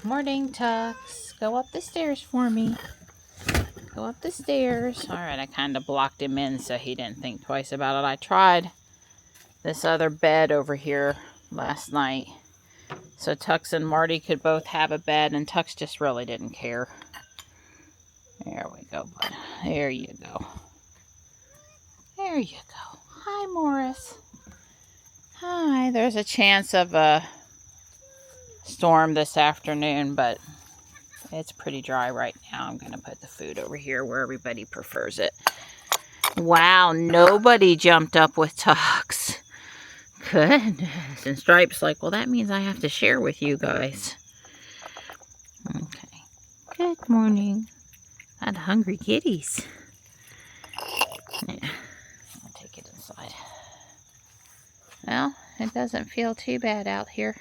Morning, Tux. Go up the stairs for me. Go up the stairs. Alright, I kind of blocked him in so he didn't think twice about it. I tried this other bed over here last night so Tux and Marty could both have a bed, and Tux just really didn't care. There we go, bud. There you go. There you go. Hi, Morris. Hi. There's a chance of a storm this afternoon, but it's pretty dry right now. I'm going to put the food over here where everybody prefers it. Wow, nobody jumped up with Tux. Goodness. And Stripe's like, well, that means I have to share with you guys. Okay. Good morning. Not hungry kitties. Yeah, I'll take it inside. Well, it doesn't feel too bad out here.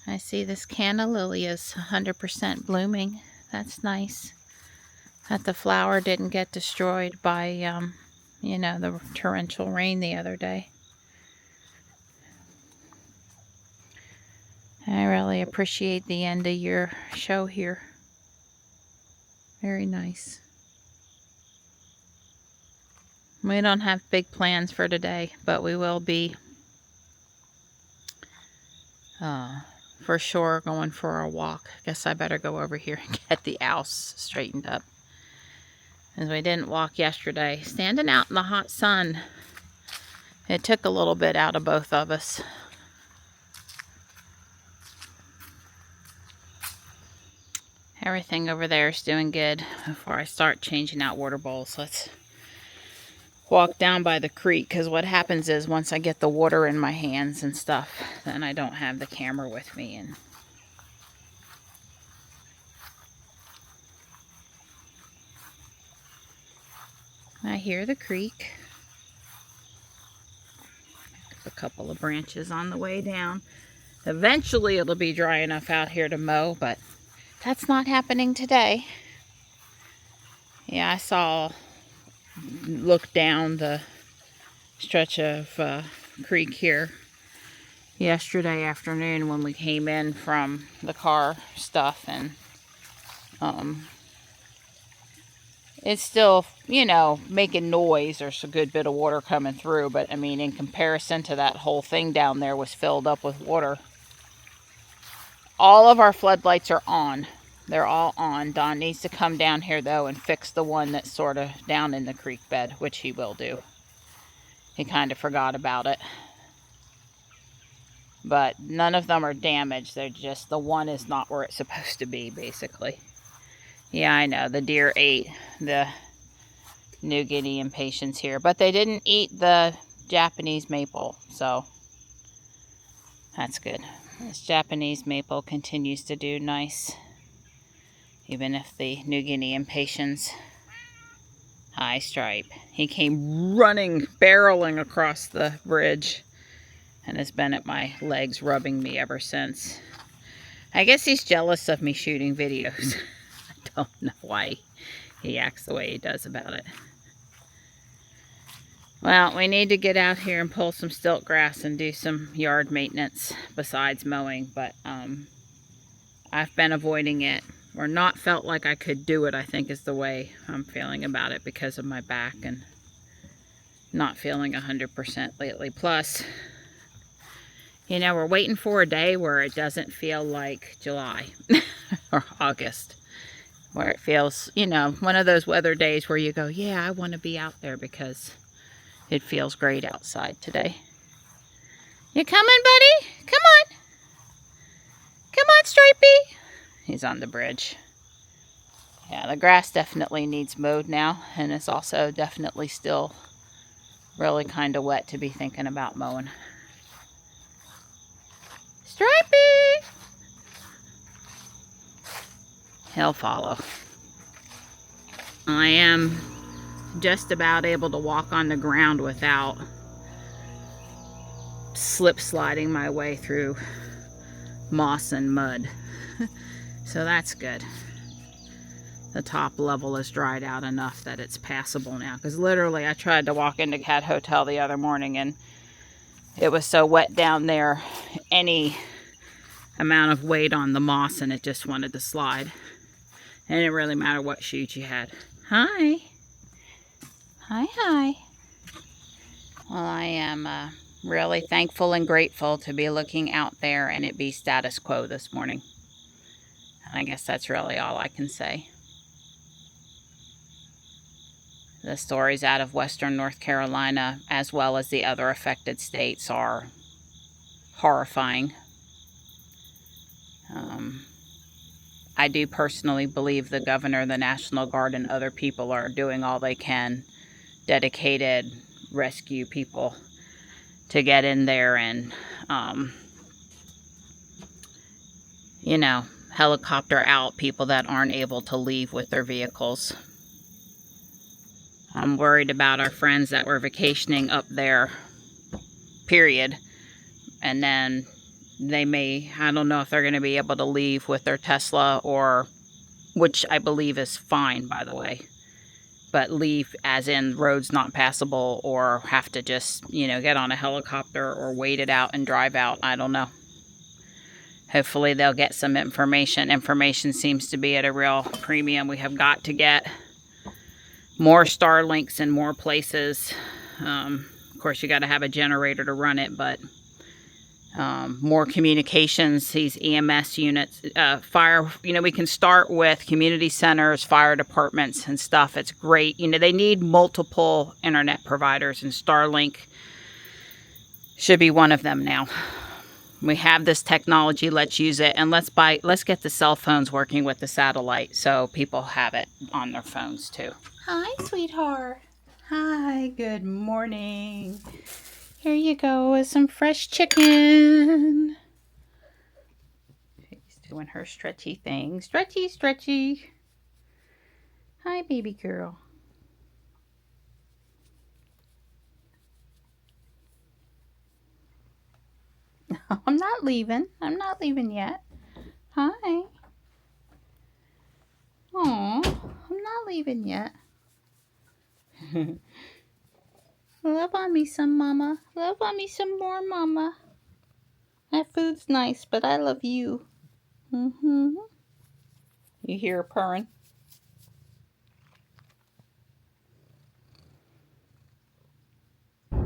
I see this canna lily is 100% blooming. That's nice. That the flower didn't get destroyed by, you know, the torrential rain the other day. I really appreciate the end of your show here. Very nice. We don't have big plans for today, but we will be for sure going for a walk. Guess I better go over here and get the house straightened up, as we didn't walk yesterday. Standing out in the hot sun, it took a little bit out of both of us. Everything over there is doing good. Before I start changing out water bowls, let's walk down by the creek, because what happens is once I get the water in my hands and stuff, then I don't have the camera with me. And I hear the creek. A couple of branches on the way down. Eventually it'll be dry enough out here to mow, but that's not happening today. Yeah, I look down the stretch of creek here yesterday afternoon when we came in from the car stuff, and it's still, you know, making noise. There's a good bit of water coming through, but I mean, in comparison to that whole thing down there was filled up with water. All of our floodlights are on. They're all on. Don needs to come down here, though, and fix the one that's sort of down in the creek bed, which he will do. He kind of forgot about it. But none of them are damaged. They're just, the one is not where it's supposed to be, basically. Yeah, I know. The deer ate the New Guinea impatiens here, but they didn't eat the Japanese maple, so that's good. This Japanese maple continues to do nice, even if the New Guinea impatiens. Hi, Stripe. He came running, barreling across the bridge and has been at my legs, rubbing me ever since. I guess he's jealous of me shooting videos. I don't know why he acts the way he does about it. Well, we need to get out here and pull some stilt grass and do some yard maintenance besides mowing, but I've been avoiding it, or not felt like I could do it, I think is the way I'm feeling about it, because of my back and not feeling 100% lately. Plus, you know, we're waiting for a day where it doesn't feel like July or August, where it feels, you know, one of those weather days where you go, yeah, I want to be out there because it feels great outside today. You coming, buddy? Come on. Come on, Stripey. He's on the bridge. Yeah, the grass definitely needs mowed now, and it's also definitely still really kind of wet to be thinking about mowing. Stripey! He'll follow. I am just about able to walk on the ground without slip sliding my way through moss and mud. So that's good. The top level is dried out enough that it's passable now, because literally I tried to walk into Cat Hotel the other morning and It was so wet down there, any amount of weight on the moss and it just wanted to slide. And it didn't really matter what shoes you had. Hi. Hi, hi. Well, I am really thankful and grateful to be looking out there and it be status quo this morning. And I guess that's really all I can say. The stories out of Western North Carolina, as well as the other affected states, are horrifying. I do personally believe the governor, the National Guard, and other people are doing all they can, dedicated rescue people, to get in there and, you know, helicopter out people that aren't able to leave with their vehicles. I'm worried about our friends that were vacationing up there, period. And then they may, I don't know if they're going to be able to leave with their Tesla or, which I believe is fine, by the way. But leave as in roads not passable or have to just, you know, get on a helicopter or wait it out and drive out. I don't know. Hopefully they'll get some information. Information seems to be at a real premium. We have got to get more Starlinks in more places. Of course, you got to have a generator to run it, but more communications, these EMS units, fire, you know, we can start with community centers, fire departments and stuff. It's great. You know, they need multiple internet providers and Starlink should be one of them now. We have this technology, let's use it, and let's get the cell phones working with the satellite so people have it on their phones too. Hi, sweetheart. Hi, good morning. Here you go with some fresh chicken. She's doing her stretchy thing. Stretchy, stretchy. Hi, baby girl. I'm not leaving. I'm not leaving yet. Hi. Aw, I'm not leaving yet. Love on me some, mama. Love on me some more, mama. That food's nice, but I love you. You hear her purring?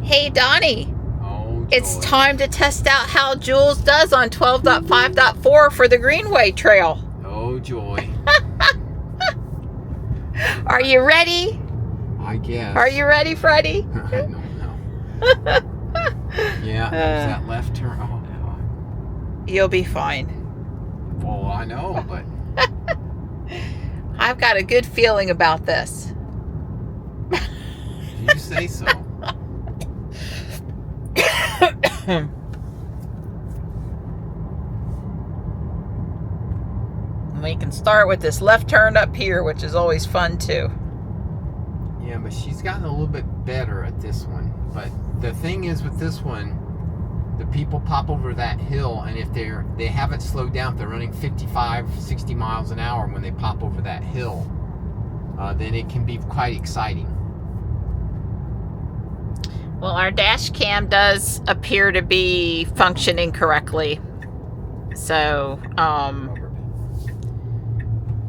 Hey, Donnie. Oh, it's time to test out how Jules does on 12.5.4 for the Greenway Trail. Oh, joy. Are you ready? I guess. Are you ready, Freddie? I don't know. Yeah, there's that left turn. Oh, no. You'll be fine. Well, I know, but... I've got a good feeling about this. You say so. We can start with this left turn up here, which is always fun too. Yeah, but she's gotten a little bit better at this one. But the thing is with this one, the people pop over that hill, and if they haven't slowed down, if they're running 55, 60 miles an hour when they pop over that hill, then it can be quite exciting. Well, our dash cam does appear to be functioning correctly. So,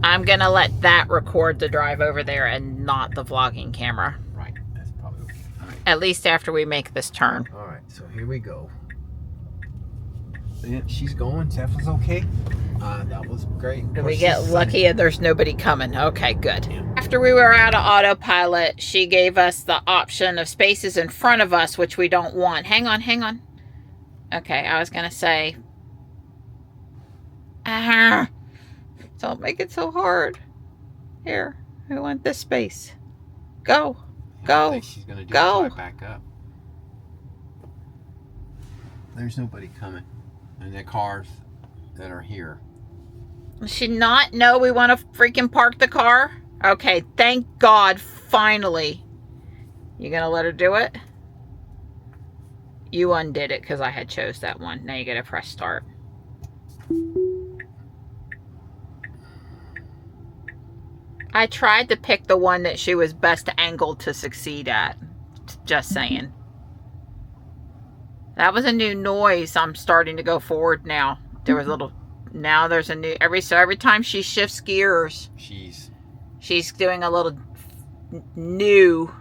I'm going to let that record the drive over there and not the vlogging camera. Right, that's probably okay. All right. At least after we make this turn. All right, so here we go. Yeah, she's going. Tesla's okay. That was great. Did we get lucky and there's nobody coming? Okay, good. Yeah. After we were out of autopilot, she gave us the option of spaces in front of us, which we don't want. Hang on, hang on. Okay, I was going to say... Don't make it so hard. Here, I want this space. Go. Go. She's gonna do go. It back up. There's nobody coming. And the cars that are here. Does she not know we want to freaking park the car? Okay, thank God, finally. You gonna let her do it? You undid it because I had chose that one. Now you gotta press start. I tried to pick the one that she was best angled to succeed at. Just saying. That was a new noise. I'm starting to go forward now. There was a little, now there's a new, every time she shifts gears, she's doing a little new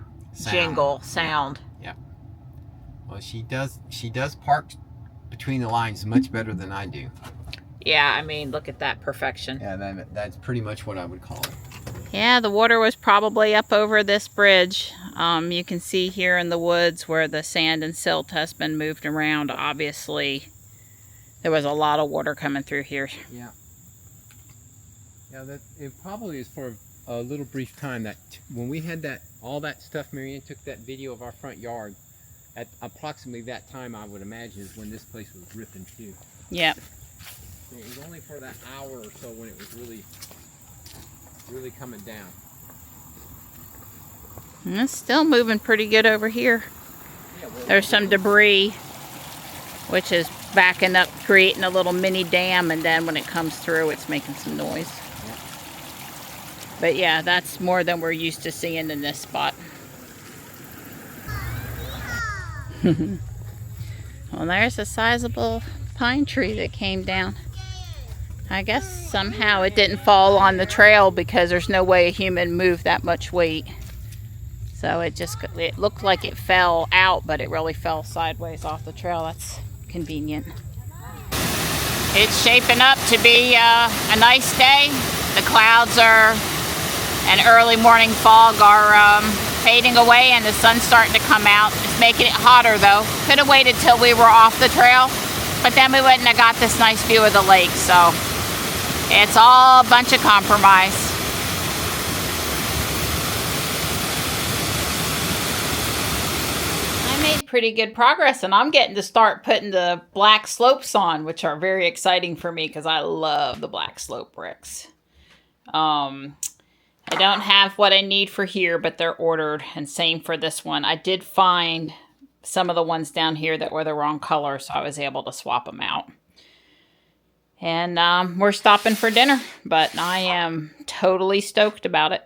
jingle sound. Yeah. Well, she does park between the lines much better than I do. Yeah, I mean, look at that perfection. Yeah, that's pretty much what I would call it. Yeah, the water was probably up over this bridge. You can see here in the woods where the sand and silt has been moved around. Obviously, there was a lot of water coming through here. Yeah. Yeah, that it probably is for a little brief time. That when we had all that stuff, Marianne took that video of our front yard. At approximately that time, I would imagine, is when this place was ripping too. Yep. It was only for that hour or so when it was really coming down. And it's still moving pretty good over here. Yeah, There's some debris, which is backing up, creating a little mini dam, and then when it comes through, it's making some noise. Yeah. But yeah, that's more than we're used to seeing in this spot. Well, there's a sizable pine tree that came down. I guess somehow it didn't fall on the trail because there's no way a human moved that much weight. So it looked like it fell out, but it really fell sideways off the trail. That's convenient. It's shaping up to be a nice day. The clouds and early morning fog are fading away, and the sun's starting to come out. It's making it hotter though. Could have waited till we were off the trail, but then we wouldn't have got this nice view of the lake. So it's all a bunch of compromise. I made pretty good progress, and I'm getting to start putting the black slopes on, which are very exciting for me because I love the black slope bricks. I don't have what I need for here, but they're ordered, and same for this one. I did find some of the ones down here that were the wrong color, so I was able to swap them out. And we're stopping for dinner, but I am totally stoked about it.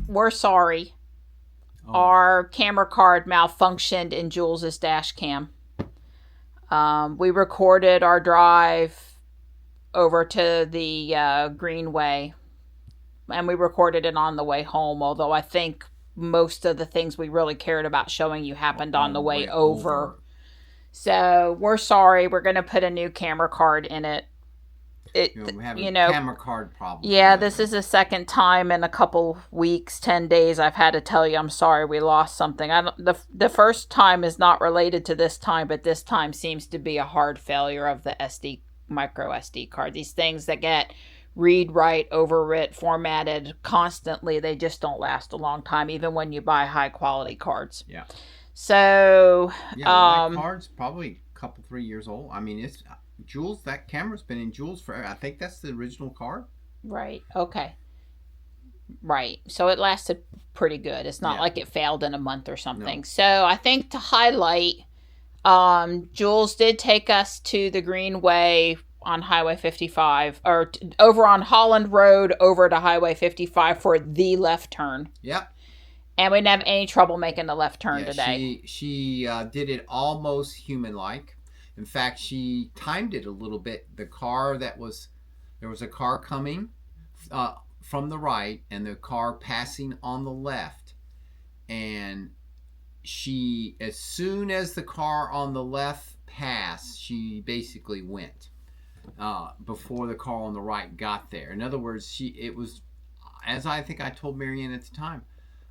We're sorry. Oh. Our camera card malfunctioned in Jules's dash cam. We recorded our drive over to the Greenway, and we recorded it on the way home, although I think most of the things we really cared about showing you happened on the way over. So we're sorry. We're going to put a new camera card in it. We have a camera card problem. Yeah, this is the second time in a couple weeks, 10 days, I've had to tell you I'm sorry we lost something. The first time is not related to this time, but this time seems to be a hard failure of the micro SD card. These things that get read, write, overwrit, formatted constantly, they just don't last a long time, even when you buy high quality cards. Yeah. So that card's probably a couple, 3 years old. I mean, it's Jules, that camera's been in Jules forever. I think that's the original card. Right. Okay. Right. So it lasted pretty good. It's not like it failed in a month or something. No. So I think to highlight, Jules did take us to the Greenway on Highway 55, or over on Holland Road over to Highway 55 for the left turn. Yep. And we didn't have any trouble making the left turn today. She did it almost human-like. In fact, she timed it a little bit. There was a car coming from the right and the car passing on the left. And she, as soon as the car on the left passed, she basically went before the car on the right got there. In other words, it was, as I think I told Marianne at the time,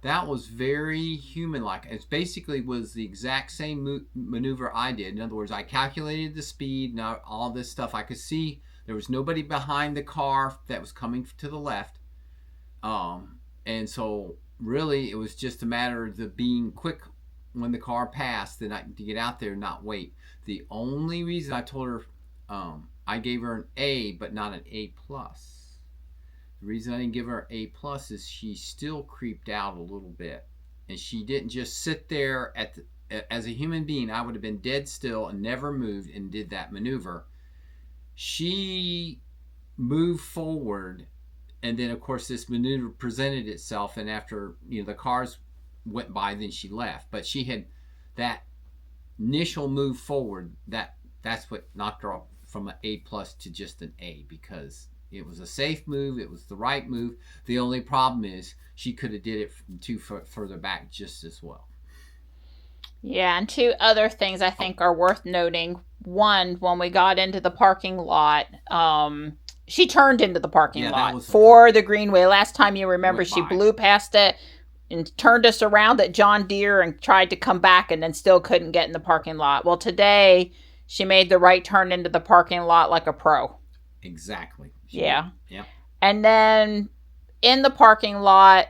that was very human-like. It basically was the exact same maneuver I did. In other words, I calculated the speed and all this stuff. I could see there was nobody behind the car that was coming to the left. And so really, it was just a matter of the being quick when the car passed, then to get out there and not wait. The only reason I told her, I gave her an A, but not an A plus. The reason I didn't give her an A plus is she still creeped out a little bit, and she didn't just sit there as a human being. I would have been dead still and never moved and did that maneuver. She moved forward, and then of course this maneuver presented itself, and after the cars went by, then she left. But she had that initial move forward, that's what knocked her off from an A plus to just an A, because it was a safe move, it was the right move. The only problem is she could have did it from further back just as well. Yeah, and two other things I think are worth noting. One, when we got into the parking lot, she turned into the parking lot for the Greenway. Last time you remember, she blew past it and turned us around at John Deere and tried to come back and then still couldn't get in the parking lot. Well, today she made the right turn into the parking lot like a pro. Exactly. Yeah. Yep. And then in the parking lot,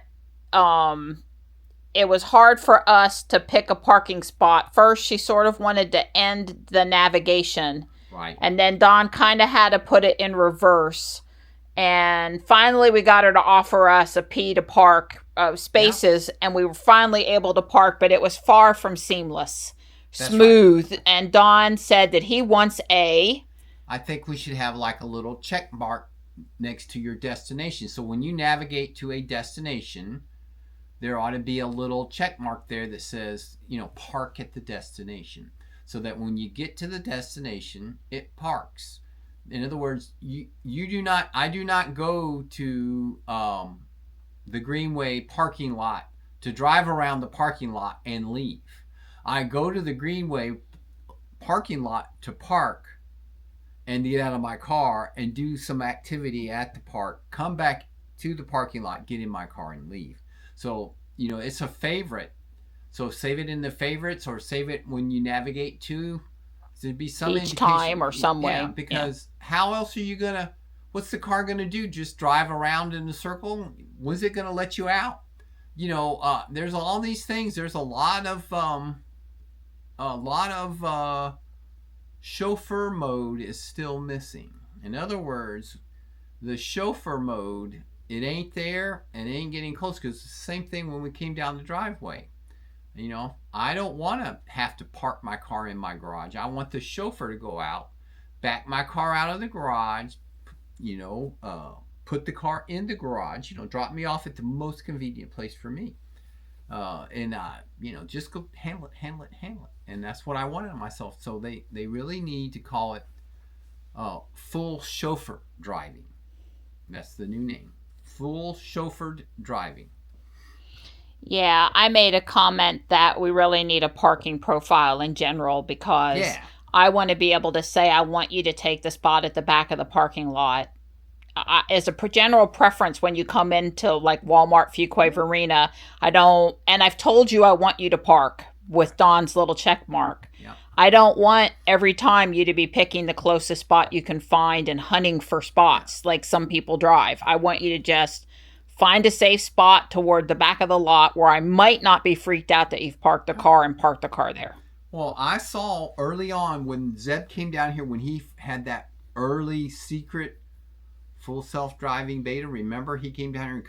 it was hard for us to pick a parking spot. First, she sort of wanted to end the navigation. Right. And then Dawn kind of had to put it in reverse. And finally, we got her to offer us a P to park spaces, and we were finally able to park, but it was far from seamless. That's smooth. Right. And Don said that he wants A. I think we should have like a little check mark next to your destination. So when you navigate to a destination, there ought to be a little check mark there that says, park at the destination. So that when you get to the destination, it parks. In other words, I do not go to the Greenway parking lot to drive around the parking lot and leave. I go to the Greenway parking lot to park and get out of my car and do some activity at the park, come back to the parking lot, get in my car and leave. So, it's a favorite. So save it in the favorites or save it when you navigate to. There'd be some each time or some way. Yeah, because how else are you what's the car gonna do? Just drive around in a circle? Was it gonna let you out? There's all these things. There's a lot of chauffeur mode is still missing. In other words, the chauffeur mode, it ain't there and it ain't getting close, because it's the same thing when we came down the driveway. I don't want to have to park my car in my garage. I want the chauffeur to go out, back my car out of the garage, put the car in the garage, drop me off at the most convenient place for me. Just go handle it. And that's what I wanted myself. So they really need to call it full chauffeur driving. That's the new name. Full chauffeured driving. Yeah, I made a comment that we really need a parking profile in general, because I want to be able to say, I want you to take the spot at the back of the parking lot. As a general preference, when you come into like Walmart, Fuquay Arena, and I've told you I want you to park with Don's little check mark. Yeah. I don't want every time you to be picking the closest spot you can find and hunting for spots like some people drive. I want you to just find a safe spot toward the back of the lot where I might not be freaked out that you've parked the car and parked the car there. Well, I saw early on when Zeb came down here, when he had that early secret full self-driving beta. Remember, he came down here and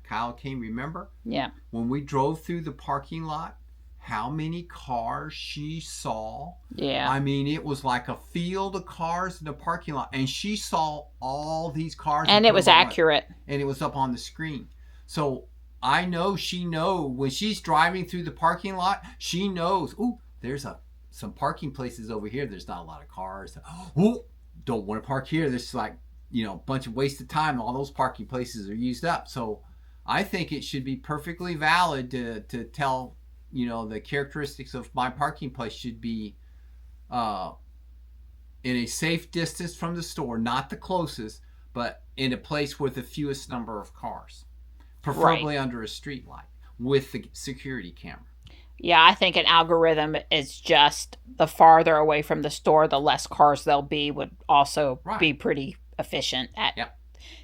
Kyle came, remember? Yeah. When we drove through the parking lot, how many cars she saw. Yeah. I mean, it was like a field of cars in the parking lot, and she saw all these cars. And it was accurate. And it was up on the screen. So I know she knows when she's driving through the parking lot, she knows, there's some parking places over here. There's not a lot of cars. Don't want to park here. There's like, a bunch of wasted time. All those parking places are used up. So I think it should be perfectly valid to tell, the characteristics of my parking place should be in a safe distance from the store, not the closest, but in a place with the fewest number of cars, preferably under a street light with the security camera. Yeah, I think an algorithm is just the farther away from the store, the less cars there'll be, would also be pretty efficient at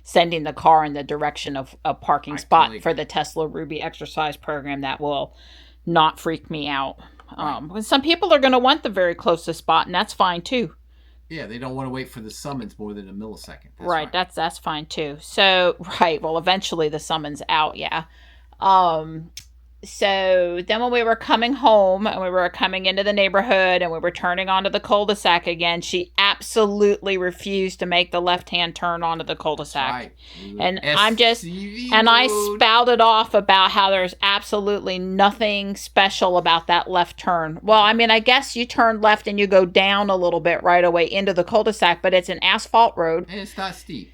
sending the car in the direction of a parking spot Totally. for the Tesla Ruby exercise program. That will not freak me out. Some people are going to want the very closest spot, and that's fine too. Yeah, they don't want to wait for the summons more than a millisecond. Right, that's fine too. So, well, eventually the summons out, yeah. So then when we were coming home and we were coming into the neighborhood and we were turning onto the cul-de-sac again, she absolutely refused to make the left-hand turn onto the cul-de-sac. Right. And I spouted off about how there's absolutely nothing special about that left turn. Well, I mean, I guess you turn left and you go down a little bit right away into the cul-de-sac, but it's an asphalt road. And it's not steep.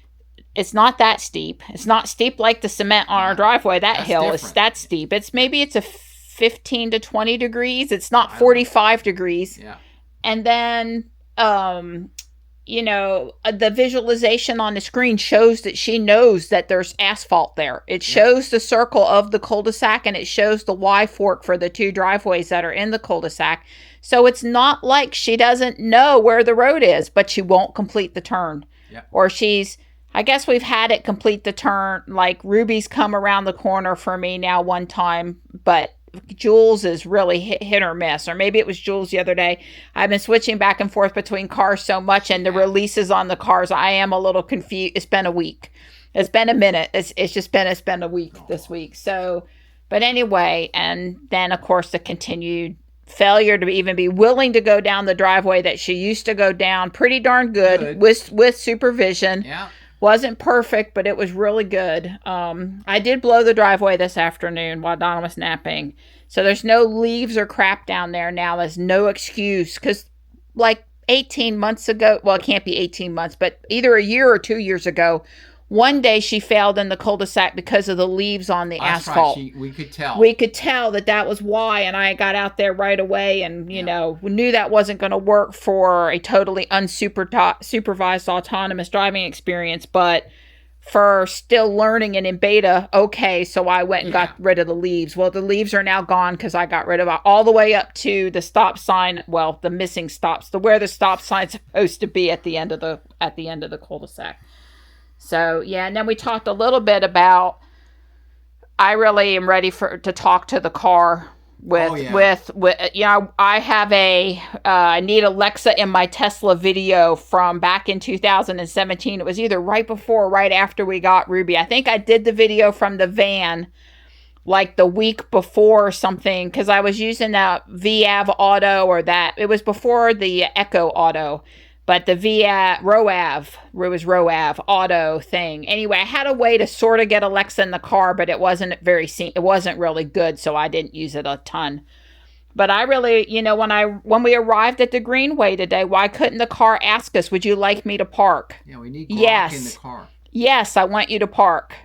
It's not that steep. It's not steep like the cement on our driveway. That hill is that steep. Maybe it's a 15 to 20 degrees. It's not 45 degrees. Yeah. And then, the visualization on the screen shows that she knows that there's asphalt there. It shows the circle of the cul-de-sac and it shows the Y fork for the two driveways that are in the cul-de-sac. So it's not like she doesn't know where the road is, but she won't complete the turn. Yeah. Or I guess we've had it complete the turn. Like Ruby's come around the corner for me now one time, but Jules is really hit or miss. Or maybe it was Jules the other day. I've been switching back and forth between cars so much, and the releases on the cars, I am a little confused. It's been a week. It's been a minute. It's been a week this week. So, but anyway, and then of course the continued failure to even be willing to go down the driveway that she used to go down pretty darn good. with supervision. Yeah. Wasn't perfect, but it was really good. I did blow the driveway this afternoon while Donna was napping. So there's no leaves or crap down there now. There's no excuse. Because like 18 months ago, well, it can't be 18 months, but either a year or 2 years ago, one day she failed in the cul-de-sac because of the leaves on the asphalt. Right. We could tell. We could tell that was why, and I got out there right away and, we knew that wasn't going to work for a totally unsupervised autonomous driving experience, but for still learning and in beta, okay, so I went and got rid of the leaves. Well, the leaves are now gone because I got rid of it all the way up to the stop sign, well, the missing stops, where the stop sign's supposed to be at the end of the cul-de-sac. So, and then we talked a little bit about, I really am ready to talk to the car with I have I need Alexa in my Tesla video from back in 2017. It was either right before or right after we got Ruby. I think I did the video from the van like the week before or something, because I was using that VAV Auto it was before the Echo Auto. But the RoAV auto thing. Anyway, I had a way to sort of get Alexa in the car, but it wasn't really good, so I didn't use it a ton. But I really, when we arrived at the Greenway today, why couldn't the car ask us, would you like me to park? Yeah, we need Grok in the car. Yes, I want you to park.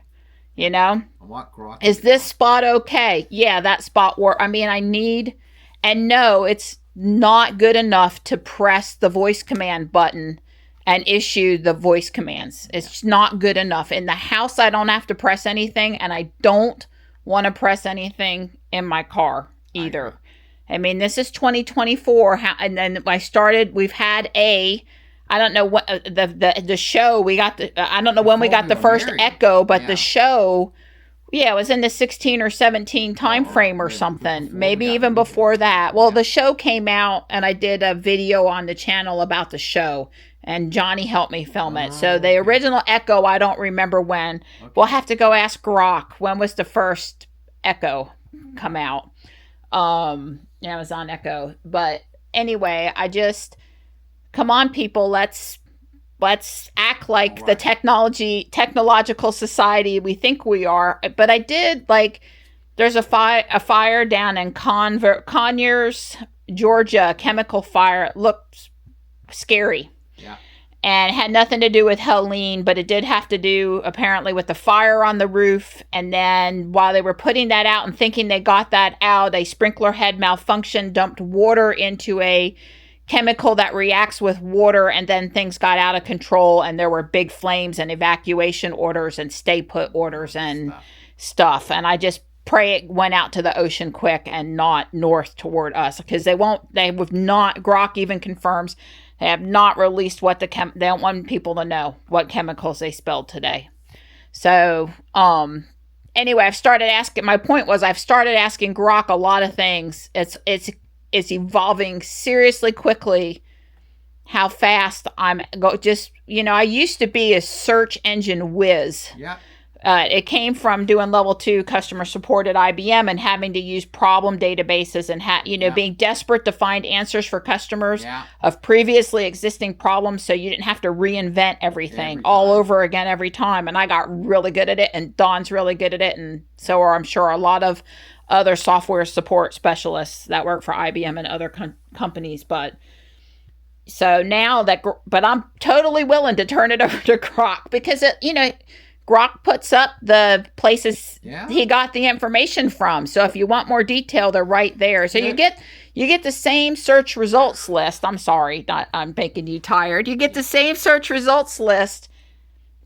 I want Grok. Is this spot okay? Yeah, that spot works. I mean, no, it's not good enough to press the voice command button and issue the voice commands. It's not good enough. In the house, I don't have to press anything, and I don't want to press anything in my car either. I mean, this is 2024, and then we've had I don't know what the show we got. I don't know when we got the first Echo, but the show. Yeah, it was in the 16 or 17 time frame or something. Maybe even before that. Well, the show came out and I did a video on the channel about the show. And Johnny helped me film it. So the original Echo, I don't remember when. Okay. We'll have to go ask Grok. When was the first Echo come out? Amazon Echo. But anyway, come on, people, let's act like the technological society we think we are. But I did, there's a fire down in Conyers, Georgia, chemical fire. It looked scary. Yeah. And it had nothing to do with Helene, but it did have to do, apparently, with the fire on the roof. And then while they were putting that out and thinking they got that out, a sprinkler head malfunctioned, dumped water into a chemical that reacts with water, and then things got out of control, and there were big flames and evacuation orders and stay put orders and stuff. And I just pray it went out to the ocean quick and not north toward us, because Grok even confirms They have not released what they don't want people to know what chemicals they spilled today. So, anyway, I've started asking, my point was I've started asking Grok a lot of things. It's evolving seriously quickly. How fast I used to be a search engine whiz. Yeah. It came from doing level 2 customer support at IBM and having to use problem databases and being desperate to find answers for customers of previously existing problems, so you didn't have to reinvent everything all over again every time. And I got really good at it, and Dawn's really good at it, and so are, I'm sure, a lot of other software support specialists that work for IBM and other companies. But I'm totally willing to turn it over to Grok, because Grok puts up the places he got the information from. So if you want more detail, they're right there. So you get the same search results list. I'm sorry, I'm making you tired. You get the same search results list,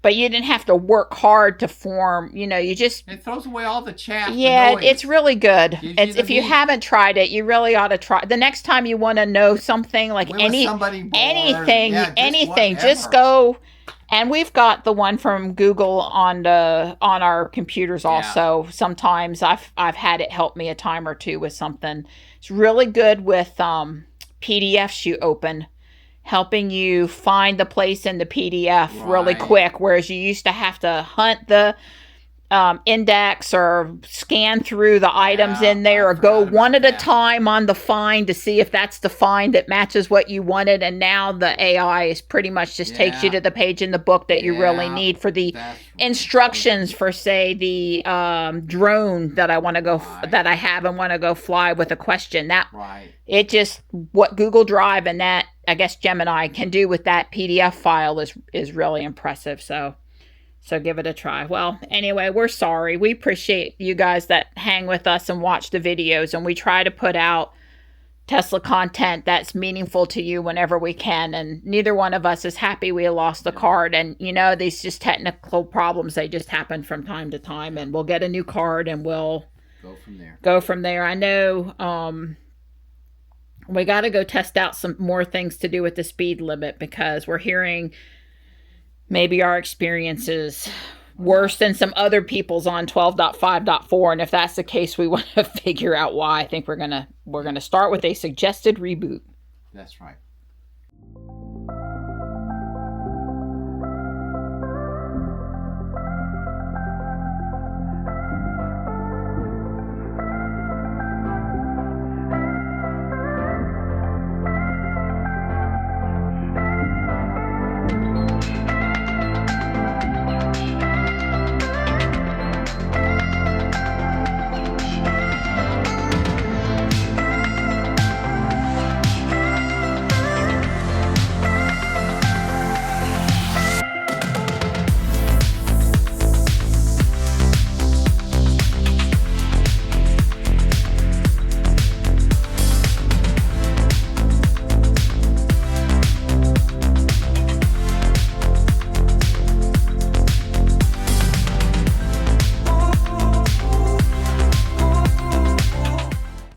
but you didn't have to work hard to form. It throws away all the chaff. Yeah, it's really good. If you haven't tried it, you really ought to try. The next time you want to know something, like anything, just go. And we've got the one from Google on our computers also. Sometimes I've had it help me a time or two with something. It's really good with PDFs you open, helping you find the place in the PDF really quick, whereas you used to have to hunt the index or scan through the items in there, or go one at a time on the find to see if that's the find that matches what you wanted. And now the AI is pretty much just takes you to the page in the book that you really need for the instructions for, say, the drone that I want to go that I have and want to go fly with a question. It just, what Google Drive and that, I guess, Gemini can do with that PDF file is really impressive. So give it a try. Well, anyway, we're sorry. We appreciate you guys that hang with us and watch the videos, and we try to put out Tesla content that's meaningful to you whenever we can. And neither one of us is happy we lost the card. And, these just technical problems, they just happen from time to time. And we'll get a new card and we'll go from there. I know we got to go test out some more things to do with the speed limit, because we're hearing maybe our experience is worse than some other people's on 12.5.4, and if that's the case, we want to figure out why. I think we're gonna start with a suggested reboot. That's right.